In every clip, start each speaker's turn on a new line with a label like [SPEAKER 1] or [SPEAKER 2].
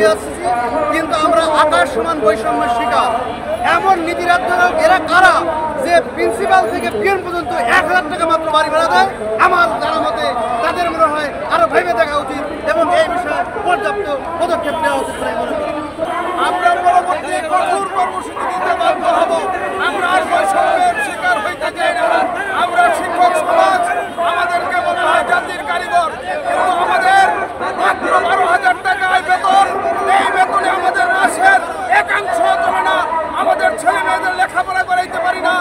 [SPEAKER 1] নিয়ে আসছি, কিন্তু আমরা আকাশ সমান বৈষম্যের শিকার। এমন নীতিরাজ্যক এরা কারা যে প্রিন্সিপাল থেকে পিয়ন পর্যন্ত 1000 টাকা মাত্র বাড়ি ভাড়া দেয়? আমার জানা মতে তাদের মনে হয় আরো ভেবে দেখা উচিত এবং এই বিষয়ে পর্যাপ্ত পদক্ষেপ নেওয়া উচিত বলে মনে করি। আমরা পরবর্তী কঠোর কর্মসূচি দিতে বাধ্য হব। আমরা আর বৈষম্যের শিকার হইতে চাই না। আমরা শিক্ষক সমাজ, আমাদেরকে বলা হয় জাতির কারিগর, কিন্তু আমাদের মাত্র 12,000 টাকা বেতন। এই বেতনে আমাদের মাসের একাংশ চলে না। আমাদের ছেলে মেয়েদের লেখাপড়া করাইতে পারি না।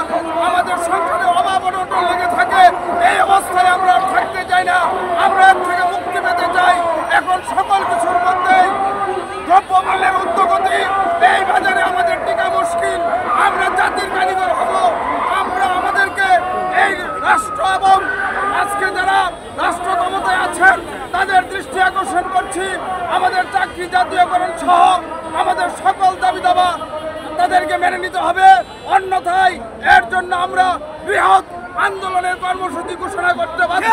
[SPEAKER 1] আমাদের সংসারে অভাব অনটন লেগে থাকে। এই অবস্থায় আমরা থাকতে চাই না। আমরা এর থেকে মুক্তি পেতে চাই। এখন সকল কিছুর মধ্যেই দ্রব্যমূল্যের ঊর্ধ্বগতি, এই বাজারে আমাদের টিকা মুশকিল। আমরা জাতির কারিগর হব। আমরা আমাদেরকে এই রাষ্ট্র এবং আজকে যারা রাষ্ট্র ক্ষমতায় আছেন তাদের দৃষ্টি আকর্ষণ করছি, আমাদের চাকরি জাতীয়করণ সহ আমাদের সকল দাবি দাবা তাদেরকে মেনে নিতে হবে। অন্যথায় এর জন্য আমরা বৃহৎ আন্দোলনের কর্মসূচি ঘোষণা করতে বাধ্য।